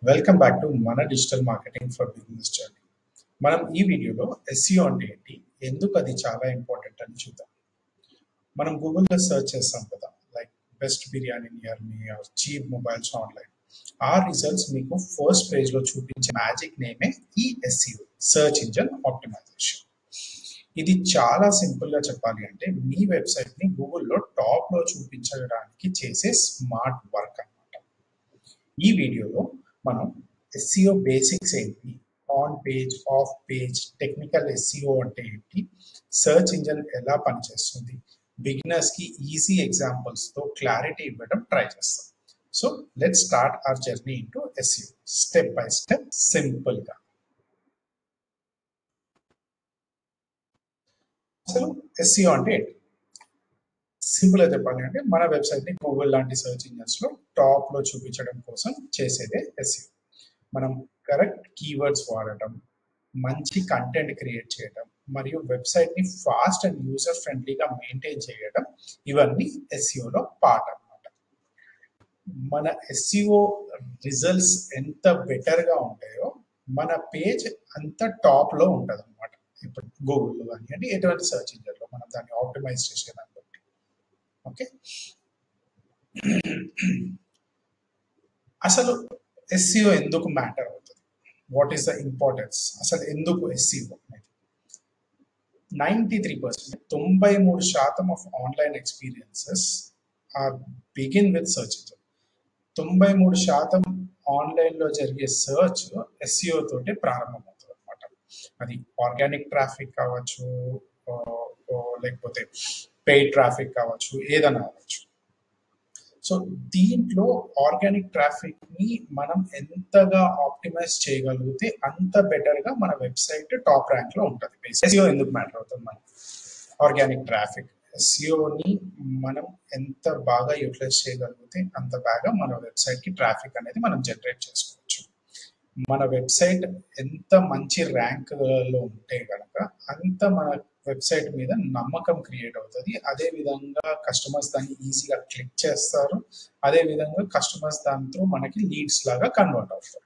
Welcome back to మన digital marketing for business journey. మనం ఈ వీడియోలో ఎస్ఈఓ అంటే ఏంటి, ఎందుకు అది చాలా ఇంపార్టెంట్ అని చూద్దాం. మనం గూగుల్లో సెర్చ్ చేస్తాం కదా, like best biryani near me or cheap mobiles online. ఆ రిజల్ట్స్ మీకు ఫస్ట్ పేజ్లో చూపించే మ్యాజిక్ నేమే ఈ ఎస్ఈఓ, సర్చ్ ఇంజన్ ఆప్టిమైజేషన్. ఇది చాలా సింపుల్గా చెప్పాలి అంటే మీ వెబ్సైట్ని గూగుల్లో టాప్లో చూపించడానికి చేసే స్మార్ట్ వర్క్ అన్నమాట. ఈ వీడియోలో మనం ఎస్ఈఓ బేసిక్స్ ఏంటి, on page, of page, technical SEO అంటే ఏంటి, సర్చ్ ఇంజన్ ఎలా పనిచేస్తుంది, బిగినర్స్కి ఈజీ ఎగ్జాంపుల్స్తో క్లారిటీ ఇవ్వడం ట్రై చేస్తాం. So let's start our journey into SEO step by step సింపుల్గా. అసలు ఎస్ఈఓ అంటే ఏంటి? సింపుల్గా చెప్పాలి అంటే మన వెబ్సైట్ని గూగుల్ లాంటి సర్చ్ ఇంజన్స్లో టాప్లో చూపించడం కోసం చేసేదే ఎస్ఈఓ. మనం కరెక్ట్ కీవర్డ్స్ వాడటం, మంచి కంటెంట్ క్రియేట్ చేయడం, మరియు వెబ్సైట్ని ఫాస్ట్ అండ్ యూజర్ ఫ్రెండ్లీగా మెయింటైన్ చేయడం, ఇవన్నీ ఎస్ఈఓలో పార్ట్ అన్నమాట. మన ఎస్ఈఓ రిజల్ట్స్ ఎంత బెటర్గా ఉంటాయో మన పేజ్ అంత టాప్లో ఉంటుంది అనమాట. ఇప్పుడు గూగుల్లో కానీ అంటే ఎటువంటి సర్చ్ ఇంజన్లో మనం దాన్ని ఆప్టిమైజ్ చేసేదాన్ని బట్టి. ఓకే, అసలు ఎస్ఈఓ ఎందుకు మ్యాటర్ అవుతుంది? What is the importance? అసలు ఎందుకు ఎస్ఈఓ అనేది? 93% of online experiences are begin with search engine. 93% ఆన్లైన్లో జరిగే సర్చ్ ఎస్ఈఓ తోటే ప్రారంభమవుతుంది అనమాట. అది ఆర్గానిక్ ట్రాఫిక్ కావచ్చు, లేకపోతే పెయిడ్ ట్రాఫిక్ కావచ్చు, ఏదైనా కావచ్చు. సో దీంట్లో ఆర్గానిక్ ట్రాఫిక్ ని మనం ఎంతగా ఆప్టిమైజ్ చేయగలిగితే అంత బెటర్ గా మన వెబ్సైట్ టాప్ ర్యాంక్ లో ఉంటుంది. ఎస్ఈఓ ఎందుకు మ్యాటర్ అవుతుంది? మనం ఆర్గానిక్ ట్రాఫిక్, ఎస్ఈఓని మనం ఎంత బాగా యూటిలైజ్ చేయగలిగితే అంత బాగా మన వెబ్సైట్ కి ట్రాఫిక్ అనేది మనం జనరేట్ చేసుకోవచ్చు. మన వెబ్సైట్ ఎంత మంచి ర్యాంక్ లో ఉంటే కనుక అంత మన వెబ్సైట్ మీద నమ్మకం క్రియేట్ అవుతుంది. అదే విధంగా కస్టమర్స్ దాన్ని ఈజీగా క్లిక్ చేస్తారు. అదే విధంగా కస్టమర్స్ దాంతో మనకి లీడ్స్ లాగా కన్వర్ట్ అవుతారు.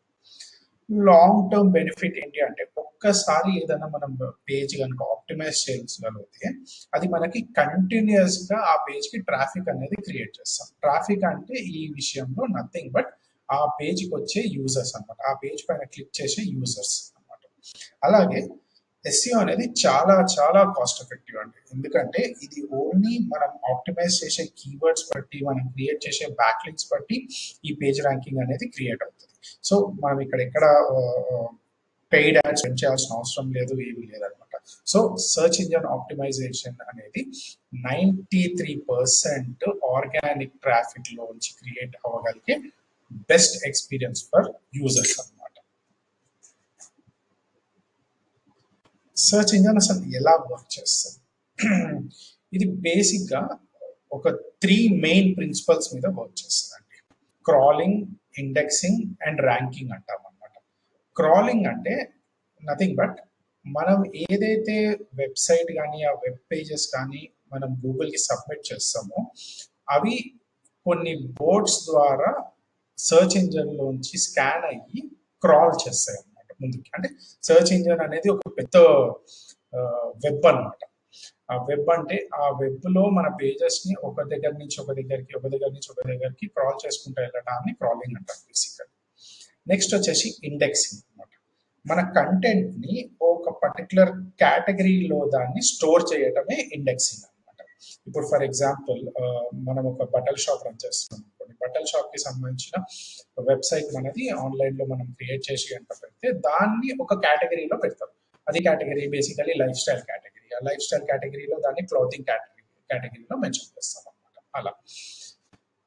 లాంగ్ టర్మ్ బెనిఫిట్ ఏంటి అంటే, ఒక్కసారి ఏదైనా మనం పేజ్ కనుక ఆప్టిమైజ్ చేయగలిగితే అది మనకి కంటిన్యూస్ గా ఆ పేజ్ కి ట్రాఫిక్ అనేది క్రియేట్ చేస్తాం. ట్రాఫిక్ అంటే ఈ విషయంలో నథింగ్ బట్ ఆ పేజ్కి వచ్చే యూజర్స్ అనమాట, ఆ పేజ్ పైన క్లిక్ చేసే యూజర్స్ అనమాట. అలాగే ఎస్ఈఓ అనేది చాలా చాలా కాస్ట్ ఎఫెక్టివ్ అండి. ఎందుకంటే ఇది ఓన్లీ మనం ఆప్టిమైజ్ చేసే కీవర్డ్స్ బట్టి, మనం క్రియేట్ చేసే బ్యాక్ లింక్స్ బట్టి ఈ పేజ్ ర్యాంకింగ్ అనేది క్రియేట్ అవుతుంది. సో మనం ఇక్కడ ఎక్కడ పెయిడ్ యాడ్స్ చేయాల్సిన అవసరం లేదు, ఏమీ లేదనమాట. సో సర్చ్ ఇంజన్ ఆప్టిమైజేషన్ అనేది 93% ఆర్గానిక్ ట్రాఫిక్ లోంచి క్రియేట్ అవ్వగలిగే బెస్ట్ ఎక్స్పీరియన్స్ ఫర్ యూజర్స్ అనమాట. సర్చ్ ఇంజన్ అసలు ఎలా వర్క్ చేస్తుంది? ఇది బేసిక్గా ఒక 3 మెయిన్ ప్రిన్సిపల్స్ మీద వర్క్ చేస్తుందండి. క్రాలింగ్, ఇండెక్సింగ్ అండ్ ర్యాంకింగ్ అంటాం అనమాట. క్రాలింగ్ అంటే నథింగ్ బట్ మనం ఏదైతే వెబ్సైట్ కానీ ఆ వెబ్ పేజెస్ కానీ మనం గూగుల్కి సబ్మిట్ చేస్తామో అవి కొన్ని బోర్డ్స్ ద్వారా సర్చ్ ఇంజన్లోంచి స్కాన్ అయ్యి క్రాల్ చేస్తాయి అన్నమాట ముందుకి. అంటే సర్చ్ ఇంజన్ అనేది ఒక పెద్ద వెబ్ అన్నమాట. ఆ వెబ్ అంటే ఆ వెబ్లో మన పేజెస్ని ఒక దగ్గర నుంచి ఒక దగ్గరికి క్రాల్ చేసుకుంటూ వెళ్ళటాన్ని క్రాలింగ్ అంటారు బేసిక్గా. నెక్స్ట్ వచ్చేసి ఇండెక్సింగ్ అనమాట. మన కంటెంట్ని ఒక పర్టికులర్ కేటగిరీలో దాన్ని స్టోర్ చేయటమే ఇండెక్సింగ్ అనమాట. ఇప్పుడు ఫర్ ఎగ్జాంపుల్ మనం ఒక బట్టల షాప్ రన్ చేస్తున్నాం అనుకోండి. బట్టల షాప్కి సంబంధించిన వెబ్సైట్ మనది ఆన్లైన్లో మనం క్రియేట్ చేసి కనుక పెడితే దాన్ని ఒక కేటగిరీలో పెడతాం. అది category basically life style category. ఆ లైఫ్ స్టైల్ కేటగిరీలో దాన్ని క్లోతింగ్ కేటగిరీలో మెన్షన్ చేస్తాం అనమాట. అలా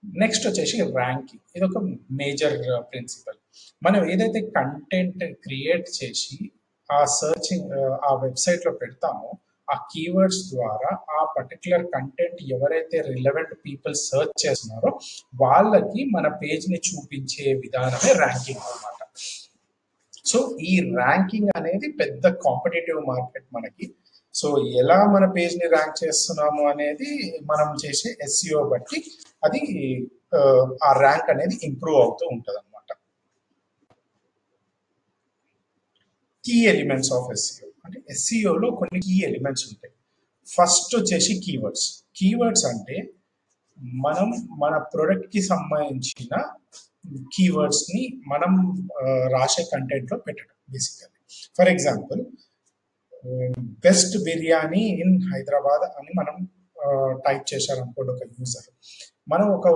నెక్స్ట్ వచ్చేసి ర్యాంకింగ్. ఇది ఒక మేజర్ ప్రిన్సిపల్. మనం ఏదైతే కంటెంట్ క్రియేట్ చేసి ఆ సర్చింగ్ ఆ వెబ్సైట్లో పెడతామో ఆ కీవర్డ్స్ ద్వారా ఆ పర్టికులర్ కంటెంట్ ఎవరైతే రిలవెంట్ పీపుల్ సర్చ్ చేస్తున్నారో వాళ్ళకి మన పేజ్ని చూపించే విధానమే ర్యాంకింగ్ అనమాట. సో ఈ ర్యాంకింగ్ అనేది పెద్ద కాంపిటేటివ్ మార్కెట్ మనకి. సో ఎలా మన పేజ్ని ర్యాంక్ చేస్తున్నాము అనేది మనం చేసే ఎస్ఈఓ బట్టి అది ఆ ర్యాంక్ అనేది ఇంప్రూవ్ అవుతూ ఉంటుంది అనమాట. కీ ఎలిమెంట్స్ ఆఫ్ ఎస్ఈఓ అంటే ఎస్ఈఓలో కొన్ని కీ ఎలిమెంట్స్ ఉంటాయి. ఫస్ట్ వచ్చేసి కీవర్డ్స్. కీవర్డ్స్ అంటే మనం మన ప్రొడక్ట్ కి సంబంధించిన కీవర్డ్స్ ని మనం రాసే కంటెంట్ లో పెట్టడం basically. For example best biryani in Hyderabad అని మనం టైప్ చేశారనుకోండి ఒక యూజర్, మనం ఒక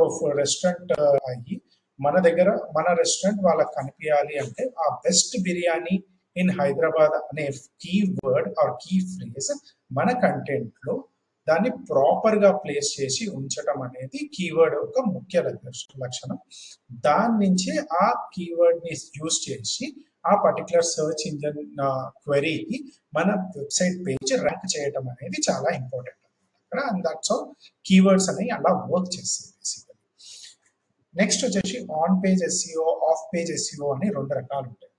రెస్టారెంట్ అయ్యి మన దగ్గర మన రెస్టారెంట్ వాళ్ళకి కనిపించాలి అంటే ఆ బెస్ట్ బిర్యానీ ఇన్ హైదరాబాద్ అనే కీవర్డ్ ఆర్ కీ ఫ్రేజ్ మన కంటెంట్ లో దాన్ని ప్రాపర్ గా ప్లేస్ చేసి ఉంచడం అనేది కీవర్డ్ యొక్క ముఖ్య లక్షణం. దాని నుంచి ఆ కీవర్డ్ ని యూజ్ చేసి ఆ పర్టికులర్ సర్చ్ ఇంజన్ క్వెరీకి మన వెబ్సైట్ పేజ్ ర్యాంక్ చేయడం అనేది చాలా ఇంపార్టెంట్ అన్నమాట. అండ్ దట్స్ హౌ కీవర్డ్స్ అనేవి అలా వర్క్ చేస్తాయి బేసికల్లీ. నెక్స్ట్ వచ్చేసి on page SEO, of page SEO అని రెండు రకాలు ఉంటాయి.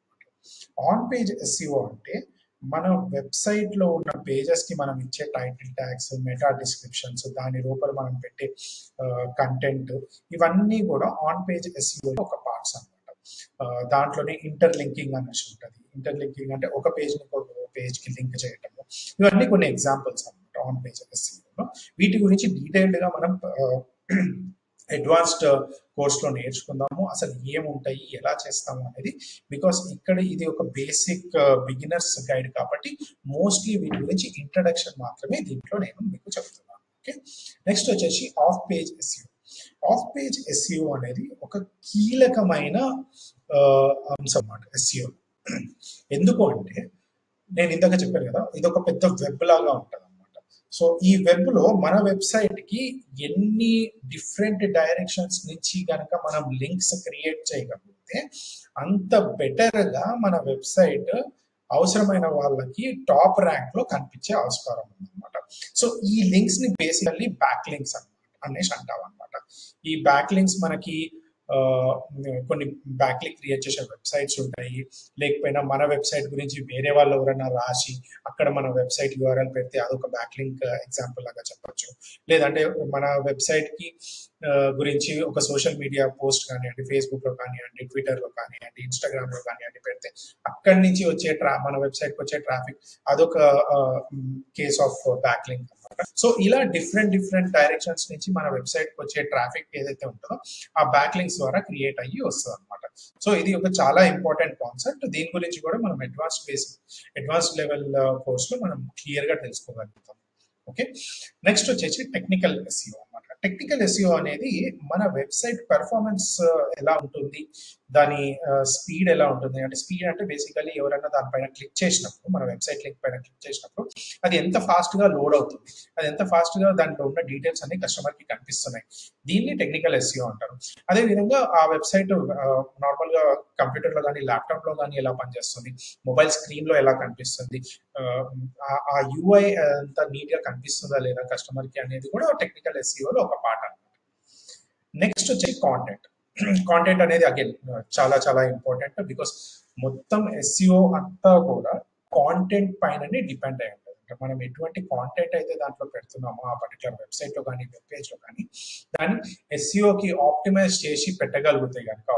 ఆన్ పేజ్ ఎస్ఈఓ అంటే మన వెబ్సైట్ లో ఉన్న పేజెస్ కి మనం ఇచ్చే టైటిల్ ట్యాగ్స్, మెటా డిస్క్రిప్షన్స్, దాని లోపల మనం పెట్టే కంటెంట్, ఇవన్నీ కూడా ఆన్ పేజ్ ఎస్ఈఓ ఒక పార్ట్స్ అన్నమాట. దాంట్లోనే ఇంటర్లింకింగ్ అనేసి ఉంటుంది. ఇంటర్లింకింగ్ అంటే ఒక పేజ్ ని ఒక పేజ్ కి లింక్ చేయటము, ఇవన్నీ కొన్ని ఎగ్జాంపుల్స్ అన్నమాట ఆన్ పేజ్ ఎస్ఈఓ. వీటి గురించి డీటెయిల్డ్ గా మనం అడ్వాన్స్డ్ కోర్స్లో నేర్చుకుందాము, అసలు ఏముంటాయి, ఎలా చేస్తాము అనేది. బికాస్ ఇక్కడ ఇది ఒక బేసిక్ బిగినర్స్ గైడ్ కాబట్టి మోస్ట్లీ వీటి గురించి ఇంట్రడక్షన్ మాత్రమే దీంట్లో నేను మీకు చెప్తున్నాను. ఓకే, నెక్స్ట్ వచ్చేసి of page SEO. Of page SEO అనేది ఒక కీలకమైన అంశం అన్నమాట ఎస్ఈఓ. ఎందుకు అంటే నేను ఇందాక చెప్పాను కదా, ఇది ఒక పెద్ద వెబ్ లాగా ఉంటుంది. సో ఈ వెబ్ లో మన వెబ్సైట్ కి ఎన్ని డిఫరెంట్ డైరెక్షన్స్ నుంచి కనుక మనం లింక్స్ క్రియేట్ చేయగలిగితే అంత బెటర్ గా మన వెబ్సైట్ అవసరమైన వాళ్ళకి టాప్ ర్యాంక్ లో కనిపించే ఆస్కారం ఉందన్నమాట. సో ఈ లింక్స్ ని బేసికల్లీ బ్యాక్ లింక్స్ అనేసి అంటాం అనమాట. ఈ బ్యాక్ లింక్స్ మనకి కొన్ని బ్యాక్ లింక్ క్రియేట్ చేసే వెబ్సైట్స్ ఉంటాయి. లేకపోయినా మన వెబ్సైట్ గురించి వేరే వాళ్ళు ఎవరైనా రాసి అక్కడ మన వెబ్సైట్ యూఆర్ఎల్ పెడితే అదొక బ్యాక్ లింక్ ఎగ్జాంపుల్ లాగా చెప్పొచ్చు. లేదంటే మన వెబ్సైట్ కి గురించి ఒక సోషల్ మీడియా పోస్ట్ కానివ్వండి, ఫేస్బుక్ లో కానివ్వండి, ట్విట్టర్ లో కానివ్వండి, ఇన్స్టాగ్రామ్ లో కానివ్వండి పెడితే అక్కడి నుంచి వచ్చే మన వెబ్సైట్ కి వచ్చే ట్రాఫిక్ అదొక కేస్ ఆఫ్ బ్యాక్ లింక్ అనమాట. సో ఇలా డిఫరెంట్ డైరెక్షన్స్ నుంచి మన వెబ్సైట్ కి వచ్చే ట్రాఫిక్ ఏదైతే ఉంటుందో ఆ బ్యాక్ లింక్స్ ద్వారా క్రియేట్ అయ్యి వస్తుంది అనమాట. సో ఇది ఒక చాలా ఇంపార్టెంట్ కాన్సెప్ట్. దీని గురించి కూడా మనం అడ్వాన్స్డ్ లెవెల్ కోర్స్ లో మనం క్లియర్ గా తెలుసుకోగలుగుతాం. ఓకే, నెక్స్ట్ వచ్చేసి టెక్నికల్ ఎస్ఈఓ అనమాట. టెక్నికల్ ఎస్ఈఓ అనేది మన వెబ్సైట్ పెర్ఫార్మెన్స్ ఎలా ఉంటుంది, దాని స్పీడ్ ఎలా ఉంటుంది. అంటే స్పీడ్ అంటే బేసికల్లీ ఎవరైనా దానిపైన క్లిక్ చేసినప్పుడు, మన వెబ్సైట్ లింక్ పైన క్లిక్ చేసినప్పుడు అది ఎంత ఫాస్ట్ గా లోడ్ అవుతుంది, అది ఎంత ఫాస్ట్ గా దాంట్లో ఉన్న డీటెయిల్స్ అన్ని కస్టమర్ కి కనిపిస్తున్నాయి. దీన్ని టెక్నికల్ ఎస్ఈఓ అంటారు. అదే విధంగా ఆ వెబ్సైట్ నార్మల్ గా కంప్యూటర్ లో కానీ ల్యాప్టాప్ లో కానీ ఎలా పనిచేస్తుంది, మొబైల్ స్క్రీన్ లో ఎలా కనిపిస్తుంది, ఆ యూఐ అంతా నీట్ గా కనిపిస్తుందా లేదా కస్టమర్ కి అనేది కూడా టెక్నికల్ ఎస్ఈఓ లో ఒక పార్ట్ అన్నమాట. నెక్స్ట్ వచ్చి కాంటెంట్. కాంటెంట్ అనేది అగైన్ చాలా ఇంపార్టెంట్. బికాస్ మొత్తం ఎస్ఈఓ అంతా కూడా కాంటెంట్ పైననే డిపెండ్ అయి ఉంటుంది. అంటే మనం ఎటువంటి కాంటెంట్ అయితే దాంట్లో పెడుతున్నామో ఆ పర్టికులర్ వెబ్సైట్ లో కానీ వెబ్ పేజ్ లో కానీ దాన్ని ఎస్ఈఓకి ఆప్టిమైజ్ చేసి పెట్టగలిగితే కనుక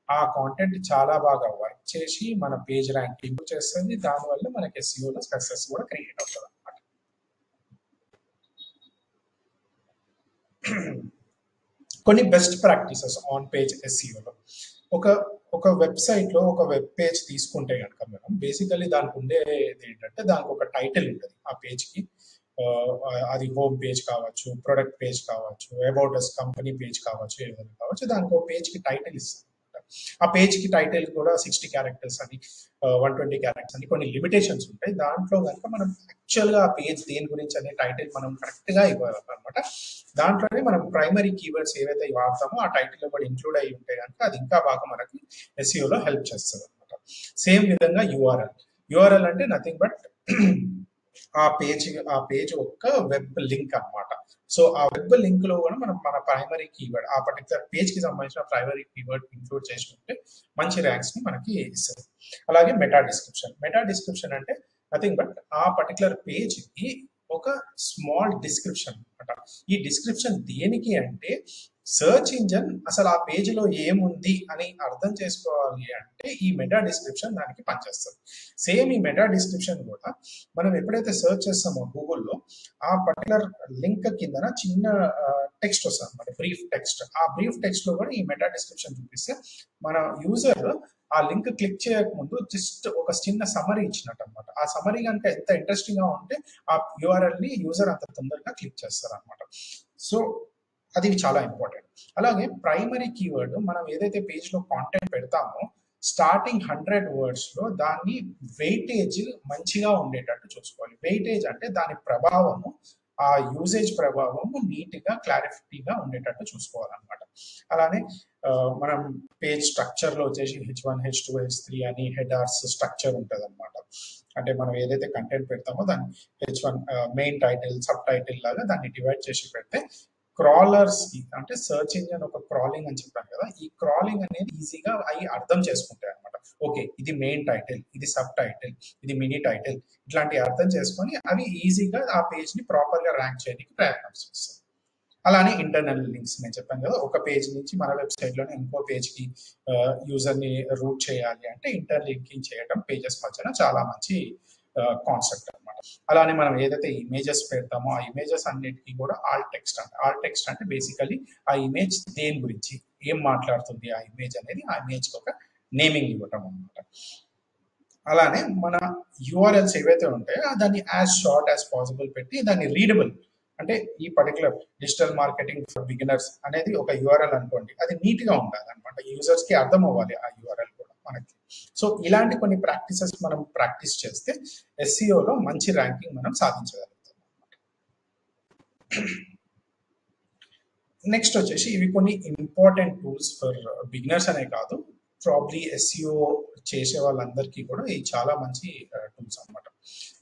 ఆ కాంటెంట్ చాలా బాగా వర్క్ చేసి మన పేజ్ ర్యాంకింగ్ చేస్తుంది. దానివల్ల మనకి ఎస్ఈఓలో సక్సెస్ కూడా క్రియేట్ అవుతుంది అనమాట. కొన్ని బెస్ట్ ప్రాక్టీసెస్ ఆన్ పేజ్ ఎస్ఈఓలో. ఒక వెబ్సైట్ లో ఒక వెబ్ పేజ్ తీసుకుంటే కనుక మనం బేసికల్లీ దానికి ఉండేది ఏంటంటే దానికి ఒక టైటిల్ ఉంటుంది ఆ పేజ్ కి. అది హోమ్ పేజ్ కావచ్చు, ప్రొడక్ట్ పేజ్ కావచ్చు, అబౌట్ అస్ కంపెనీ పేజ్ కావచ్చు, ఏదైనా కావచ్చు. దానికి ఒక పేజ్ కి టైటిల్ ఇస్తాం. ఆ పేజ్ కి టైటిల్ కూడా 60 క్యారెక్టర్స్ అని 120 క్యారెక్టర్స్ అని కొన్ని లిమిటేషన్స్ ఉంటాయి. దాంట్లో కనుక మనం యాక్చువల్ గా ఆ పేజ్ దేని గురించి అనే టైటిల్ మనం కరెక్ట్ గా ఇవ్వాలన్నమాట. దాంట్లోనే మనం ప్రైమరీ కీవర్డ్స్ ఏవైతే వాడతామో ఆ టైటిల్ లో కూడా ఇంక్లూడ్ అయ్యి ఉంటే కనుక అది ఇంకా బాగా మనకి ఎస్ఈఓలో హెల్ప్ చేస్తుంది అనమాట. సేమ్ విధంగా యూఆర్ఎల్ అంటే నథింగ్ బట్ ఆ పేజ్ ఒక వెబ్ లింక్ అన్నమాట. సో ఆ వెబ్ లింక్ లో కూడా మనం మన ప్రైమరీ కీవర్డ్ ఆ పర్టికులర్ పేజ్ కి సంబంధించిన ప్రైమరీ కీవర్డ్ ఇంక్లూడ్ చేసుకుంటే మంచి ర్యాంక్స్ ని మనకి ఇస్తుంది. అలాగే మెటా డిస్క్రిప్షన్ అంటే నథింగ్ బట్ ఆ పర్టికులర్ పేజ్ కి ఒక స్మాల్ డిస్క్రిప్షన్ అనమాట. ఈ డిస్క్రిప్షన్ దేనికి అంటే సెర్చ్ ఇంజన్ అసలు ఆ పేజీలో ఏముంది అని అర్థం చేసుకోవాలి అంటే ఈ మెటా డిస్క్రిప్షన్ దానికి పనిచేస్తుంది. సేమ్ ఈ మెటా డిస్క్రిప్షన్ కూడా మనం ఎప్పుడైతే సెర్చ్ చేస్తామో గూగుల్లో ఆ పర్టికులర్ లింక్ కిందన చిన్న టెక్స్ట్ వస్తుంది అనమాట, బ్రీఫ్ టెక్స్ట్. ఆ బ్రీఫ్ టెక్స్ట్ లో కూడా ఈ మెటా డిస్క్రిప్షన్ చూపిస్తే మన యూజర్ ఆ లింక్ క్లిక్ చేయకముందు జస్ట్ ఒక చిన్న సమరీ ఇచ్చినట్టు అనమాట. ఆ సమరీ కనుక ఎంత ఇంట్రెస్టింగ్ గా ఉంటే ఆ యూఆర్ఎల్ ని యూజర్ అంత తొందరగా క్లిక్ చేస్తారు అనమాట. సో అది చాలా ఇంపార్టెంట్. అలాగే ప్రైమరీ కీవర్డ్ మనం ఏదైతే పేజ్ లో కాంటెంట్ పెడతామో స్టార్టింగ్ 100 వర్డ్స్ లో దాన్ని వెయిటేజ్ మంచిగా ఉండేటట్టు చూసుకోవాలి. వెయిటేజ్ అంటే దాని ప్రభావము, ఆ యూసేజ్ ప్రభావము నీట్ గా క్లారిటీగా ఉండేటట్టు చూసుకోవాలన్నమాట. అలానే మనం పేజ్ స్ట్రక్చర్ లో వచ్చేసి H1, H2, H3 అని హెడర్స్ స్ట్రక్చర్ ఉంటుంది అనమాట. అంటే మనం ఏదైతే కంటెంట్ పెడతామో దాన్ని H1 main title, sub title లాగా దాన్ని డివైడ్ చేసి పెడితే క్రాలర్స్ కి, అంటే సర్చ్ ఇంజిన్ ఒక క్రాలింగ్ అని చెప్పాను కదా, ఈ క్రాలింగ్ అనేది ఈజీగా అవి అర్థం చేసుకుంటాయి అనమాట. ఓకే, ఇది మెయిన్ టైటిల్, ఇది సబ్ టైటిల్, ఇది మినీ టైటిల్, ఇట్లాంటివి అర్థం చేసుకొని అవి ఈజీగా ఆ పేజ్ ని ప్రాపర్ గా ర్యాంక్ చేయడానికి ప్రయత్నం చేస్తాయి. అలానే ఇంటర్నల్ లింక్స్ నేను చెప్పాను కదా, ఒక పేజ్ నుంచి మన వెబ్సైట్ లోనే ఇంకో పేజ్ కి యూజర్ ని రూట్ చేయాలి అంటే ఇంటర్ లింకింగ్ చేయడం పేజెస్ మధ్యన చాలా మంచి కాన్సెప్ట్ అనమాట. అలానే మనం ఏదైతే ఇమేజెస్ పెడతామో ఆ ఇమేజెస్ అన్నిటికీ కూడా ఆల్ టెక్స్ట్ అంటే, ఆల్ టెక్స్ట్ అంటే బేసికలీ ఆ ఇమేజ్ దేని గురించి ఏం మాట్లాడుతుంది ఆ ఇమేజ్ అనేది, ఆ ఇమేజ్ ఒక నేమింగ్ ఇవ్వటం అనమాట. అలానే మన యూఆర్ఎల్స్ ఏవైతే ఉంటాయో దాన్ని యాజ్ షార్ట్ యాజ్ పాసిబుల్ పెట్టి దాన్ని రీడబుల్, అంటే ఈ particular digital marketing for beginners అనేది ఒక యూఆర్ఎల్ అనుకోండి, అది నీట్ గా ఉండాలి అనమాట, యూజర్స్ కి అర్థం అవ్వాలి ఆ యూఆర్ఎల్ కూడా మనకి. సో ఇలాంటి కొన్ని ప్రాక్టీసెస్ మనం ప్రాక్టీస్ చేస్తే ఎస్సీఓలో మంచి ర్యాంకింగ్ మనం సాధించగలుగుతాం. నెక్స్ట్ వచ్చేసి ఇవి కొన్ని ఇంపార్టెంట్ టూల్స్ ఫర్ బిగినర్స్ అనే కాదు, ప్రాబ్లీ ఎస్సీఓ చేసే వాళ్ళందరికీ కూడా ఇది చాలా మంచి టూల్స్ అనమాట.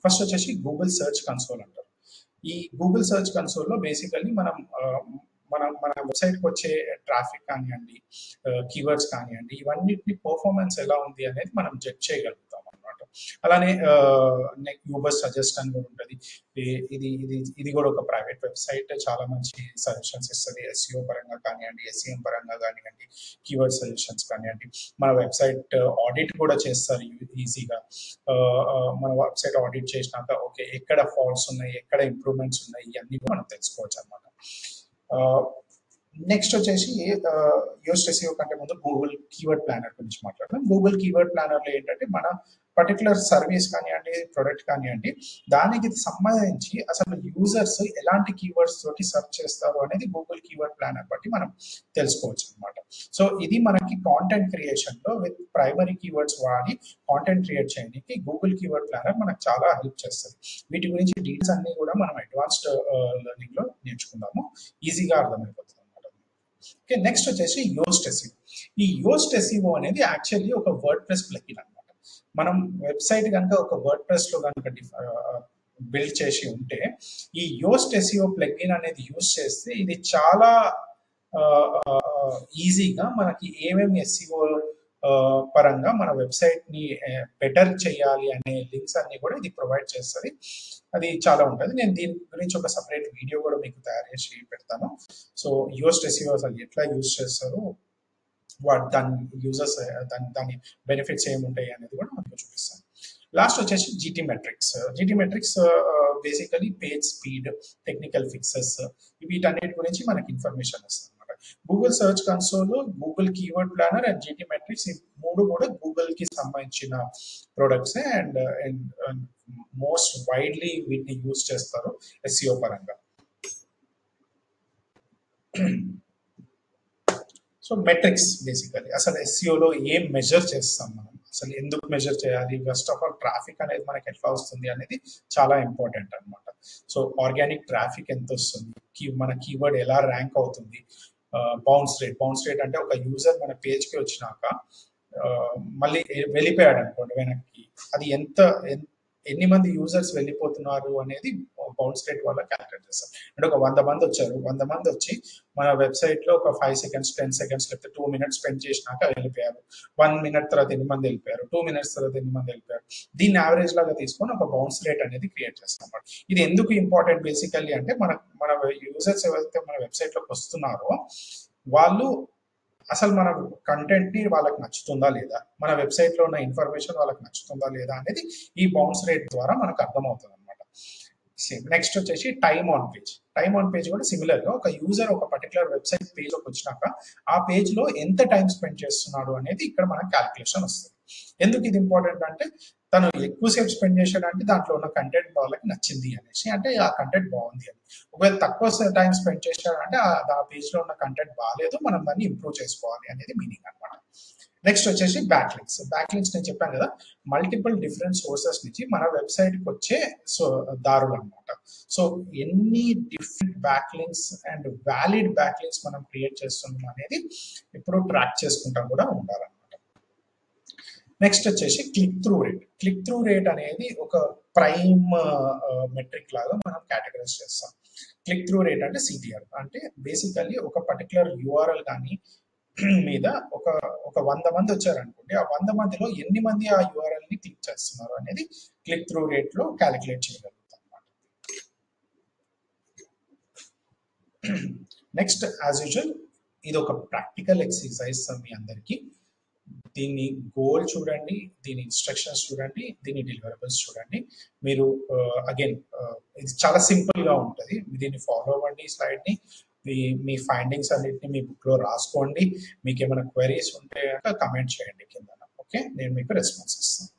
ఫస్ట్ వచ్చేసి గూగుల్ సెర్చ్ కన్సోల్ అంటారు. ఈ గూగుల్ సెర్చ్ కన్సోల్లో బేసికల్లీ మనం మన వెబ్సైట్కి వచ్చే ట్రాఫిక్ కానివ్వండి, కీవర్డ్స్ కానివ్వండి, ఇవన్నిటిని పర్ఫార్మెన్స్ ఎలా ఉంది అనేది మనం జడ్జ్ చేయగలుగుతాం అనమాట. అలానే యూబర్ సజెస్ట్ అని కూడా ఉంటుంది. ఇది ఇది ఇది కూడా ఒక ప్రైవేట్ వెబ్సైట్, చాలా మంచి సజెషన్స్ ఇస్తుంది ఎస్ఈఓ పరంగా కానివ్వండి, ఎస్ఈఎం పరంగా కానివ్వండి, కీవర్డ్ సజెషన్స్ కానివ్వండి. మన వెబ్సైట్ ఆడిట్ కూడా చేస్తారు ఈజీగా. మన వెబ్సైట్ ఆడిట్ చేసినాక ఓకే ఎక్కడ ఫాల్ట్స్ ఉన్నాయి, ఎక్కడ ఇంప్రూవ్మెంట్స్ ఉన్నాయి, ఇవన్నీ కూడా మనం తెలుసుకోవచ్చు అనమాట. నెక్స్ట్ వచ్చేసి యోస్ట్ ఎస్ఈఓ కంటే ముందు గూగుల్ కీవర్డ్ ప్లానర్ గురించి మాట్లాడదాం. గూగుల్ కీవర్డ్ ప్లానర్లో ఏంటంటే మన పర్టికులర్ సర్వీస్ కానివ్వండి, ప్రొడక్ట్ కానివ్వండి, దానికి సంబంధించి అసలు యూజర్స్ ఎలాంటి కీవర్డ్స్ తోటి సెర్చ్ చేస్తారు అనేది గూగుల్ కీవర్డ్ ప్లానర్ బట్టి మనం తెలుసుకోవచ్చు అనమాట. సో ఇది మనకి కాంటెంట్ క్రియేషన్ లో విత్ ప్రైమరీ కీవర్డ్స్ వాడి కాంటెంట్ క్రియేట్ చేయడానికి గూగుల్ కీవర్డ్ ప్లానర్ మనకు చాలా హెల్ప్ చేస్తుంది. వీటి గురించి డీటెయిల్స్ అన్ని కూడా మనం అడ్వాన్స్డ్ లెర్నింగ్ లో నేర్చుకుందాము, ఈజీగా అర్థమైపోతుంది అనమాట. ఓకే, నెక్స్ట్ వచ్చేసి యోస్ట్ ఎస్ఈఓ. ఈ యోస్ట్ ఎస్ఈఓ అనేది యాక్చువల్లీ ఒక వర్డ్ ప్రెస్ ప్లగిన్ అనమాట. మనం వెబ్సైట్ కనుక ఒక వర్డ్ ప్రెస్ లో కనుక బిల్డ్ చేసి ఉంటే ఈ యోస్ట్ ఎస్ఈఓ ప్లగిన్ అనేది యూజ్ చేస్తే ఇది చాలా ఈజీగా మనకి ఏమేమి ఎస్ఈఓ పరంగా మన వెబ్సైట్ ని బెటర్ చేయాలి అనే లింక్స్ అన్ని కూడా ఇది ప్రొవైడ్ చేస్తుంది. అది చాలా ఉంటుంది. నేను దీని గురించి ఒక సపరేట్ వీడియో కూడా మీకు తయారు చేసి పెడతాను. సో యోస్ట్ ఎస్ఈఓ అసలు ఎట్లా యూజ్ చేస్తారో, దాని యూజర్స్ దాని బెనిఫిట్స్ ఏముంటాయి అనేది కూడా మనకు చూపిస్తాను. లాస్ట్ వచ్చేసి GT metrix. GT metrix basically page speed, technical fixes, వీటన్నిటి గురించి మనకి ఇన్ఫర్మేషన్ వస్తుంది అనమాట. Google search console, Google keyword planner and GT metrix, ఈ మూడు కూడా గూగుల్ కి సంబంధించిన ప్రొడక్ట్స్ అండ్ మోస్ట్ వైడ్లీ వీటిని యూజ్ చేస్తారు ఎస్ఈఓ పరంగా. సో మెట్రిక్స్ బేసికలీ అసలు ఎస్ఈఓలో ఏం మెజర్ చేస్తాం మనం, అసలు ఎందుకు మెజర్ చేయాలి, ఫస్ట్ ఆఫ్ ఆల్ ట్రాఫిక్ అనేది మనకి ఎట్లా వస్తుంది అనేది చాలా ఇంపార్టెంట్ అనమాట. సో ఆర్గానిక్ ట్రాఫిక్ ఎంత వస్తుంది, మన కీవర్డ్ ఎలా ర్యాంక్ అవుతుంది, బౌన్స్ రేట్ అంటే ఒక యూజర్ మన పేజ్కి వచ్చినాక మళ్ళీ వెళ్ళిపోయాడు అనుకోండి వెనక్కి, అది ఎన్ని మంది యూజర్స్ వెళ్ళిపోతున్నారు అనేది బౌన్స్ రేట్ వల్ల క్యాలిక్యులేట్ చేస్తారు. అంటే ఒక 100 మంది వచ్చారు, 100 మంది వచ్చి మన వెబ్సైట్ లో ఒక 5 seconds 10 seconds లేకపోతే 2 minutes స్పెండ్ చేసినాక వెళ్ళిపోయారు. 1 minute తర్వాత ఎన్ని మంది వెళ్ళిపోయారు, 2 minutes తర్వాత ఎన్ని మంది వెళ్ళిపోయారు, దీన్ని యావరేజ్ లాగా తీసుకొని ఒక బౌన్స్ రేట్ అనేది క్రియేట్ చేస్తాం. ఇది ఎందుకు ఇంపార్టెంట్ బేసికల్లీ అంటే మన యూజర్స్ ఎవరైతే మన వెబ్సైట్ లోకి వస్తున్నారో వాళ్ళు అసలు మన కంటెంట్ని వాళ్ళకి నచ్చుతుందా లేదా, మన వెబ్సైట్లో ఉన్న ఇన్ఫర్మేషన్ వాళ్ళకి నచ్చుతుందా లేదా అనేది ఈ బౌన్స్ రేట్ ద్వారా మనకు అర్థమవుతుంది అనమాట. నెక్స్ట్ వచ్చేసి time on page. Time on page కూడా సిమిలర్గా ఒక యూజర్ ఒక పర్టికులర్ వెబ్సైట్ పేజ్లోకి వచ్చినాక ఆ పేజ్లో ఎంత టైం స్పెండ్ చేస్తున్నాడు అనేది ఇక్కడ మనకు క్యాలిక్యులేషన్ వస్తుంది. ఎందుకు ఇది ఇంపార్టెంట్ అంటే తను ఎక్కువసేపు స్పెండ్ చేశాడంటే దాంట్లో ఉన్న కంటెంట్ వాళ్ళకి నచ్చింది అనేసి, అంటే ఆ కంటెంట్ బాగుంది అని. ఒకవేళ తక్కువ టైం స్పెండ్ చేశాడంటే ఆ పేజ్లో ఉన్న కంటెంట్ బాగాలేదు, మనం దాన్ని ఇంప్రూవ్ చేసుకోవాలి అనేది మీనింగ్ అనమాట. నెక్స్ట్ వచ్చేసి బ్యాక్ లింక్స్. బ్యాక్ లింక్స్ నేను చెప్పాను కదా, మల్టిపుల్ డిఫరెంట్ సోర్సెస్ నుంచి మన వెబ్సైట్కి వచ్చే దారులు అనమాట. సో ఎన్ని different back links and valid back links మనం క్రియేట్ చేస్తున్నాం అనేది ఇప్పుడు ట్రాక్ చేసుకుంటా కూడా ఉండాలన్నమాట. నెక్స్ట్ వచ్చేసి click through rate. Click through rate అనేది ఒక ప్రైమ్ మెట్రిక్ లాగా మనం కేటగరైజ్ చేస్తాం. క్లిక్ త్రూ రేట్ అంటే సిటిఆర్, అంటే బేసికల్లీ ఒక పర్టికులర్ యూఆర్ఎల్ కానీ మీద ఒక 100 మంది వచ్చారనుకోండి, ఆ 100 మందిలో ఎన్ని మంది ఆ యూఆర్ఎల్ ని క్లిక్ చేస్తున్నారు అనేది క్లిక్ త్రూ రేట్ లో క్యాలిక్యులేట్ చేయగలుగుతాం అన్నమాట. నెక్స్ట్ యాజ్ యూజువల్ ఇది ఒక ప్రాక్టికల్ ఎక్సర్సైజ్ మీ అందరికీ. దీని గోల్ చూడండి, దీని ఇన్స్ట్రక్షన్స్ చూడండి, దీని డెలివరబుల్స్ చూడండి. మీరు అగైన్ ఇది చాలా సింపుల్ గా ఉంటుంది, దీన్ని ఫాలో అవ్వండి. స్లైడ్ ని మీ ఫైండింగ్స్ అన్నిటిని మీ బుక్ లో రాసుకోండి. మీకు ఏమైనా క్వెరీస్ ఉంటే కమెంట్ చేయండి కింద. ఓకే, నేను మీకు రెస్పాన్స్ ఇస్తాను.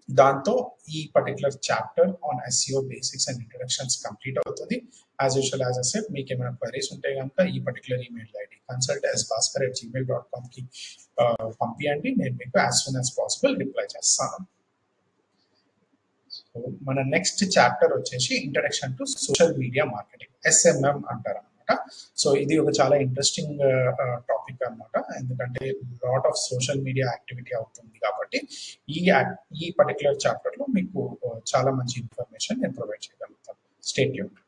దాంతో ఈ particular chapter on SEO basics and introductions complete అవుతుంది. As usual as I said, మీకు ఏమైనా క్వెరీస్ ఉంటే కనుక ఈ పర్టికులర్ ఈమెయిల్ ఐడి consult@bhaskar@gmail.com కి పంపించండి. నేను మీకు as soon as possible reply చేస్తాను. సో మన నెక్స్ట్ చాప్టర్ వచ్చేసి introduction to social media marketing, SMM అంటారు అనమాట. సో ఇది ఒక చాలా ఇంట్రెస్టింగ్ టాపిక్ అనమాట, ఎందుకంటే lot of social media activity అవుతుంది కాబట్టి ఈ పర్టికులర్ చాప్టర్లో మీకు చాలా మంచి ఇన్ఫర్మేషన్ నేను ప్రొవైడ్ చేయగలుగుతాను. Stay tuned.